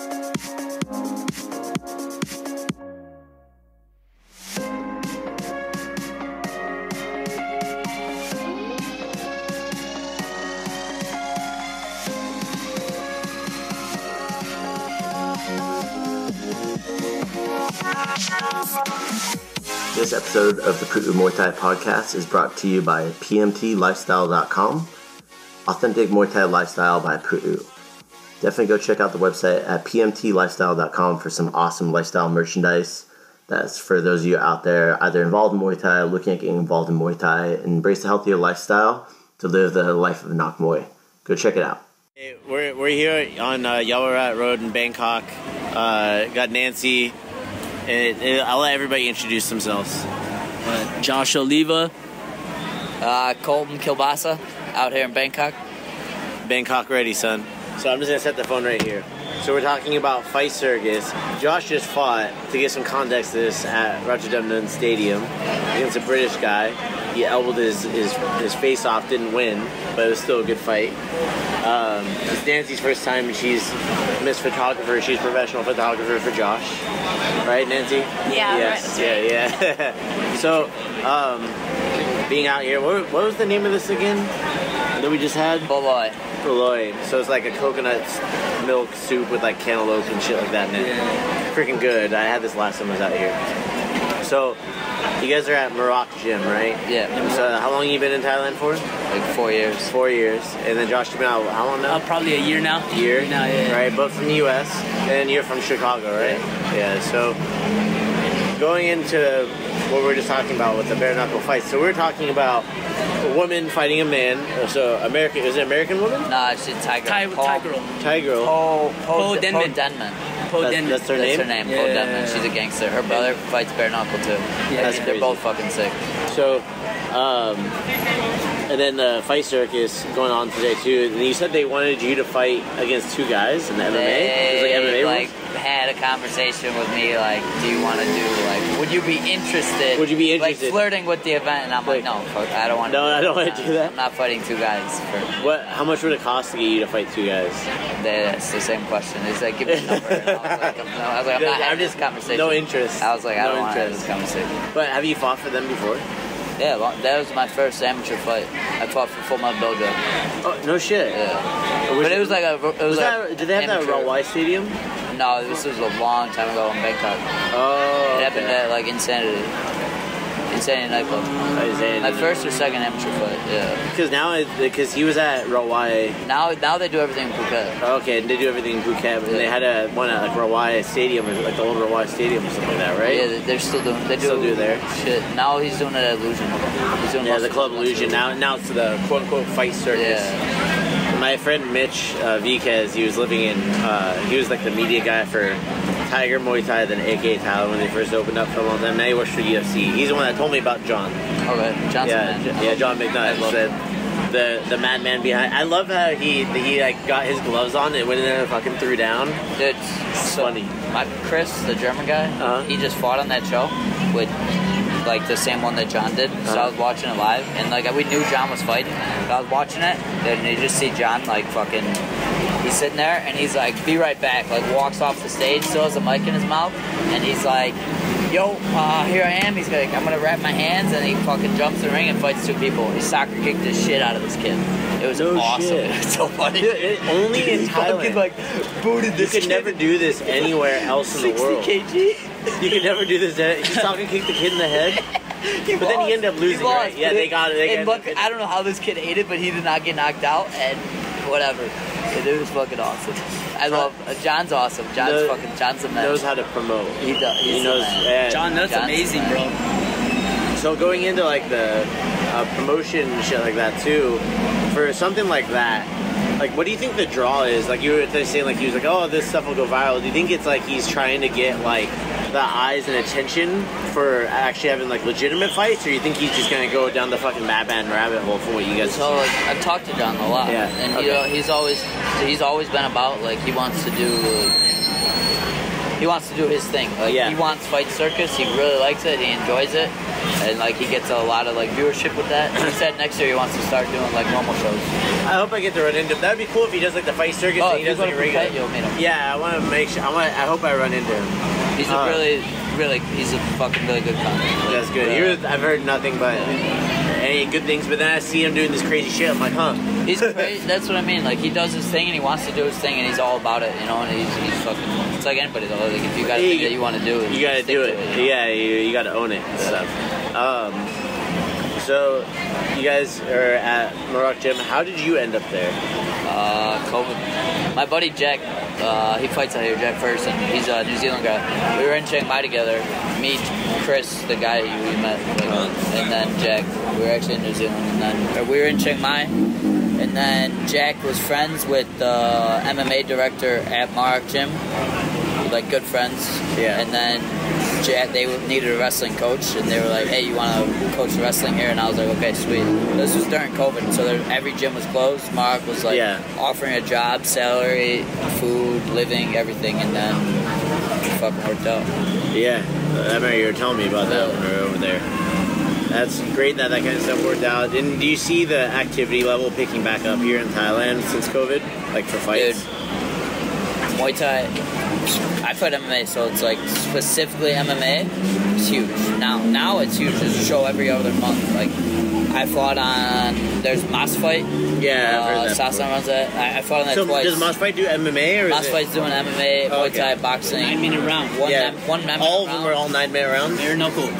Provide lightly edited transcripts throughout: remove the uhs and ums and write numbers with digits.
This episode of the Pu'u Muay Thai podcast is brought to you by pmtlifestyle.com, authentic Muay Thai lifestyle by Pu'u. Definitely go check out the website at pmtlifestyle.com for some awesome lifestyle merchandise. That's for those of you out there either involved in Muay Thai, looking at getting involved in Muay Thai, and embrace a healthier lifestyle to live the life of a Nak Muay. Go check it out. Hey, we're here on Yaowarat Road in Bangkok. Got Nancy. I'll let everybody introduce themselves. Josh Soliva. Colton Kilbasa out here in Bangkok. Bangkok ready, son. So I'm just going to set the phone right here. So we're talking about fight circus. Josh just fought, to get some context to this, at Rajadamnern Stadium against a British guy. He elbowed his face off, didn't win, but it was still a good fight. It's Nancy's first time, and she's Miss Photographer. She's professional photographer for Josh. Right, Nancy? Yeah, yes, right. Yeah. So, being out here, what was the name of this again that we just had? Boloi. So it's like a coconut milk soup with like cantaloupe and shit like that in it. Yeah. Freaking good. I had this last time I was out here. So, you guys are at Murak Gym, right? Yeah. So how long have you been in Thailand for? Like 4 years. 4 years. And then Josh, you've been out how long now? Probably a year now. Year? Now, yeah. Right, both from the U.S. And you're from Chicago, right? Yeah. So going into what we were just talking about with the bare knuckle fights. So we're talking about a woman fighting a man. So American, is it American woman? No, she's Thai girl. Thai girl. Po Denman. Denman. That's her name? That's her name, Yeah. Po Denman. She's a gangster. Her brother fights bare knuckle too. Yeah, They're both fucking sick. So, and then the fight circus going on today too. And you said they wanted you to fight against two guys in the MMA? They it was like MMA rules? had a conversation with me like, do you want to do like, would you be interested? Would you be interested? Like flirting with the event, and I'm like, no, fuck, I don't want to. No, I don't want to do that. I'm not fighting two guys. How much would it cost to get you to fight two guys? That's the same question. It's like, give me a number. And I was like, I'm not having this conversation. No interest. I was like, I don't want to have this conversation. But have you fought for them before? Yeah, well, that was my first amateur fight. I fought for Full Metal Dojo. Oh, no shit. Yeah. But it was like did they have that at Rawai Stadium? No, this was a long time ago in Bangkok. Oh, It happened at like Insanity nightclub. My first or second amateur fight, yeah. Because he was at Rawai. Now they do everything in Phuket. Okay, and they do everything in Phuket, and they had one at like Rawai Stadium, or like the old Rawai Stadium or something like that, right? Yeah, they're still doing. They still do there. Shit. Now he's doing it at Illusion. He's doing the Club Illusion. Now it's the quote unquote fight circus. Yeah. My friend Mitch Viquez, he was living in. He was like the media guy for Tiger Muay Thai, then AK Tyler when they first opened up for a long time. Now he works for UFC. He's the one that told me about John. Okay, Johnson. John McKnight. The madman behind. I love how he like got his gloves on and went in there and fucking threw down. Dude, it's funny. Chris, the German guy, he just fought on that show with like the same one that John did. So I was watching it live, and like we knew John was fighting. But I was watching it, and you just see John like fucking. He's sitting there, and he's like, "Be right back." Like walks off the stage, still has a mic in his mouth, and he's like, "Yo, here I am." He's like, "I'm gonna wrap my hands," and he fucking jumps in the ring and fights two people. He soccer kicked the shit out of this kid. It was awesome. Shit. It was so funny. Only in Thailand. Like booted this. You could never do this anywhere else in the world. 60 kg. You could never do this. He soccer kicked the kid in the head. But then he ended up losing, right? Yeah, they got it. I don't know how this kid ate it, but he did not get knocked out, and whatever. It was fucking awesome. I love John's awesome. John's a man. Knows how to promote. He does. He knows. Yeah. John, that's amazing, bro. So going into like the promotion and shit like that too, for something like that, like what do you think the draw is? Like you were saying, like he was like, oh, this stuff will go viral. Do you think it's like he's trying to get like the eyes and attention for actually having like legitimate fights, or you think he's just gonna go down the fucking madman rabbit hole from what you guys? So like, I've talked to John a lot, and he's always been about like he wants to do his thing. Like he wants fight circus. He really likes it. He enjoys it. and like he gets a lot of like viewership with that. He said next year he wants to start doing like normal shows. I hope I get to run into him. That'd be cool if he does like the fight circuit. Oh, He does like regular. you'll meet him. Yeah, I want to make sure. I hope I run into him. He's a he's a fucking really good comic. That's good. I've heard nothing but any good things, but then I see him doing this crazy shit. I'm like, huh? He's crazy. That's what I mean. Like he does his thing and he wants to do his thing and he's all about it, you know. And he's fucking. It's like anybody though. Like if you got a thing that you want to do, you gotta do it. You know? Yeah, you gotta own it and stuff. So you guys are at Yaowarat Gym. How did you end up there? COVID. My buddy Jack, he fights out here. Jack Ferguson. He's a New Zealand guy. We were in Chiang Mai together. Me, Chris, the guy we met, and then Jack. We were actually in New Zealand, and then we were in Chiang Mai. And then Jack was friends with the MMA director at Yaowarat Gym. Like good friends. Yeah. And then Jack, they needed a wrestling coach, and they were like, "Hey, you want to coach wrestling here?" And I was like, "Okay, sweet." This was during COVID, so every gym was closed. Mark was like offering a job, salary, food, living, everything, and then it fucking worked out. Yeah, I remember you were telling me about that when we were over there. That's great that kind of stuff worked out. And do you see the activity level picking back up here in Thailand since COVID, like for fights? Dude, Muay Thai. I fight MMA, so it's like specifically MMA. It's huge. Now it's huge. There's a show every other month. Like I fought on. There's Mas Fight. Yeah, I've heard that. Sasan runs that. I fought on that twice. Does Mas Fight do MMA or Mas Fight's doing MMA, Muay Thai, boxing. 9-minute round. One 9-minute all round. of them are all 9-minute rounds. Bare knuckle.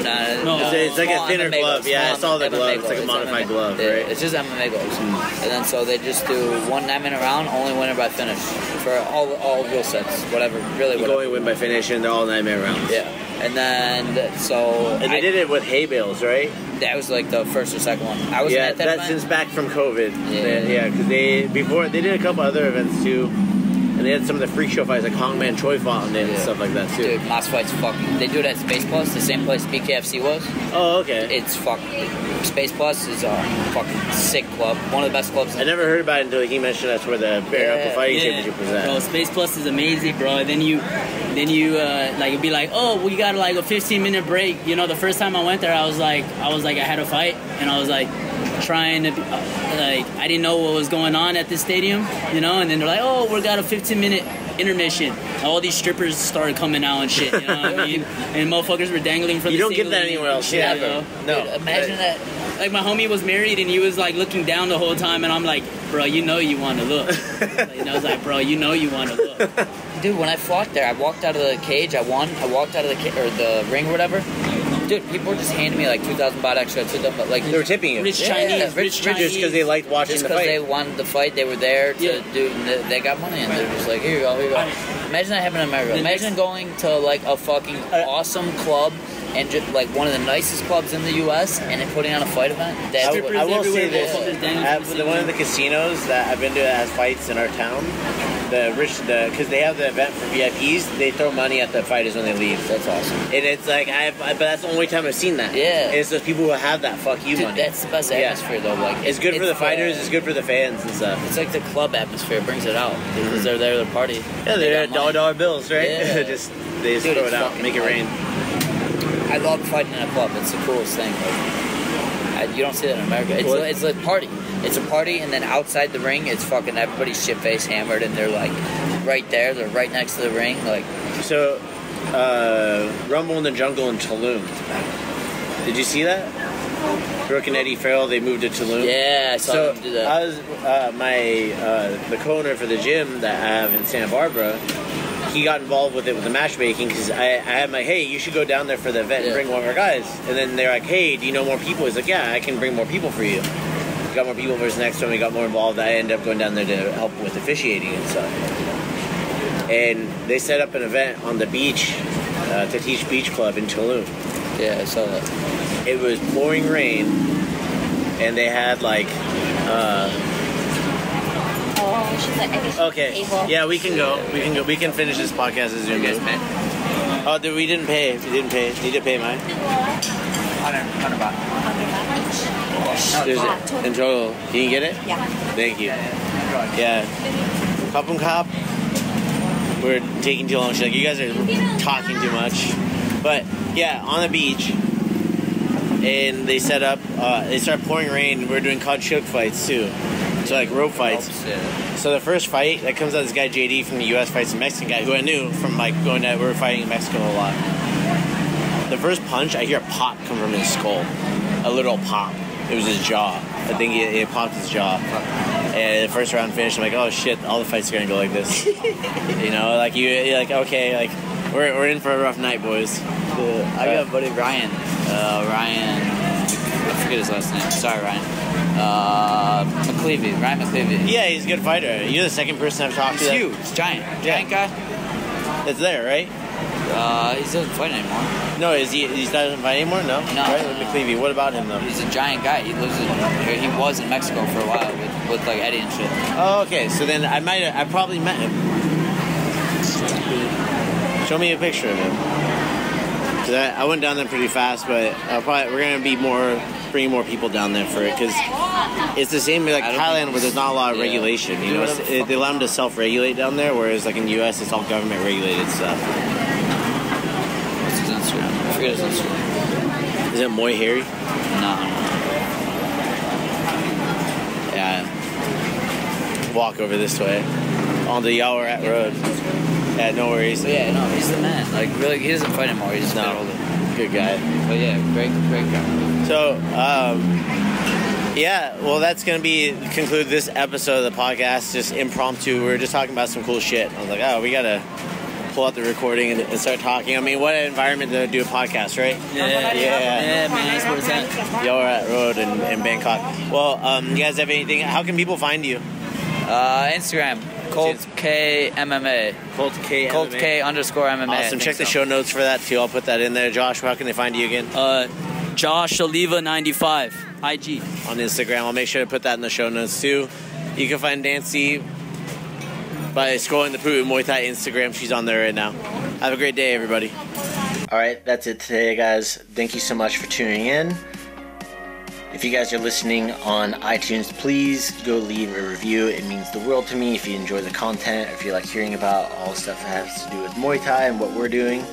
No, it's like a thinner MMA glove. Yeah, I saw the glove. It's like a modified glove, right? It's just MMA gloves. And then so they just do one 9-minute round, only winner by finish for all real sets, whatever. Really, you only win by finish, and they're all 9-minute rounds. Yeah, and then so and they did it with hay bales, right? That was like the first or second one. I was at that event. Since back from COVID. Yeah, because they did a couple other events too. And they had some of the freak show fights, like Hongman Choi fought in it and stuff like that too. Dude, Mas Fight's fucking. They do it at Space Plus, the same place BKFC was. Oh, okay. It's fucking. Space Plus is a fucking sick club. One of the best clubs. I never heard about it until he mentioned that's where the bare knuckle fighting championship was at. Bro, Space Plus is amazing, bro. And then you like it'd be like, oh, we got like a 15-minute break. You know, the first time I went there, I was like, I had a fight, and I was like, trying to like I didn't know what was going on at this stadium, you know, and then they're like, oh, we got a 15-minute intermission. All these strippers started coming out and shit, you know what I mean? And motherfuckers were dangling from the You don't get that anywhere else, yeah, you know? No. Dude, imagine that. Like my homie was married and he was like looking down the whole time, and I'm like, bro, you know you want to look. And I was like, bro, you know you want to look. Dude, when I fought there, I walked out of the cage. I won. I walked out of the ring or whatever. Dude, people were just handing me like 2,000 baht extra to them, but like they were tipping you. Rich Chinese, rich just because they liked watching just the fight. Just because they wanted the fight, they were there to do. They got money, and they're just like, here you go, here you go. Imagine that happening in America. Imagine going to like a fucking awesome club and just like one of the nicest clubs in the U.S. and then putting on a fight event. I will say this: at one of the casinos that I've been to that has fights in our town, because they have the event for VIPs, they throw money at the fighters when they leave. That's awesome. And it's like but that's the only time I've seen that. Yeah, and it's those people who have that fuck you money. That's the best atmosphere though. Like it's good for the fighters, it's good for the fans and stuff. It's like the club atmosphere brings it out because they're there to party. Yeah, they're $1 bills, right? Yeah. they just throw it out, make it rain. I love fighting in a club. It's the coolest thing. Like, you don't see that in America. It's a party. It's a party, and then outside the ring, it's fucking everybody's shit-faced hammered, and they're like right there. They're right next to the ring. Like so, Rumble in the Jungle in Tulum. Did you see that? Brooke and Eddie Farrell, they moved to Tulum. Yeah, I saw them do that. I was the co-owner for the gym that I have in Santa Barbara. He got involved with it with the matchmaking because I had my, hey, you should go down there for the event and bring one of our guys. And then they're like, hey, do you know more people? He's like, yeah, I can bring more people for you. We got more people for his next one. We got more involved. I ended up going down there to help with officiating and stuff. And they set up an event on the beach, to teach beach club in Tulum. Yeah, I saw that. It was pouring rain, and they had like. Okay. Yeah, we can go. We can go. We can finish this podcast as Zoom. Oh, we didn't pay. We didn't pay. Need to pay mine. 100 baht. In total. Can you get it? Yeah. Thank you. Yeah. Kapung Kap. We're taking too long. She's like, you guys are talking too much. But yeah, on the beach, and they set up. They started pouring rain. We're doing cod choke fights too, so like rope fights. So the first fight that comes out, this guy JD from the U.S. fights a Mexican guy who I knew from like going to. We were fighting in Mexico a lot. The first punch, I hear a pop come from his skull, a little pop. It was his jaw. I think it popped his jaw. And the first round finished. I'm like, oh shit, all the fights are gonna go like this. You know, like you're like, okay, like we're in for a rough night, boys. I got a buddy Ryan. I forget his last name. Sorry, Ryan. Ryan McClevey. Yeah, he's a good fighter. You're the second person I've talked to. He's huge. He's giant guy. That's there, right? He doesn't fight anymore. No, he doesn't fight anymore? No? No. Right, with McClevey. What about him, though? He's a giant guy. He was in Mexico for a while with like Eddie and shit. Oh, okay. So then I probably met him. Show me a picture of him. Cause I went down there pretty fast, but we're gonna be bringing more people down there for it, because it's the same like Thailand where there's not a lot of regulation. You know, they allow them to self-regulate down there, whereas like in the U.S. it's all government-regulated stuff. What's his Instagram? I forget his Instagram. Is it Muay Harry? No. Yeah. Walk over this way on the Yaowarat Road. Yeah, no worries. But yeah, no, he's the man. Like, really, he doesn't fight anymore. He's just a bit older. Good guy. But yeah, great guy. So, yeah, well, that's going to conclude this episode of the podcast. Just impromptu. We were just talking about some cool shit. I was like, oh, we got to pull out the recording and start talking. I mean, what an environment to do a podcast, right? Yeah, man. That's what it's at. Yaowarat Road in Bangkok. Well, you guys have anything? How can people find you? Instagram. Colt K MMA. Colt K MMA. Colt K _MMA. Awesome. Check the show notes for that too. I'll put that in there. Josh, how can they find you again? Josh Soliva 95 IG on Instagram. I'll make sure to put that in the show notes too. You can find Nancy by scrolling the Pu'u Muay Thai Instagram. She's on there right now. Have a great day, everybody. All right, that's it today, guys. Thank you so much for tuning in. If you guys are listening on iTunes, please go leave a review. It means the world to me if you enjoy the content, if you like hearing about all the stuff that has to do with Muay Thai and what we're doing.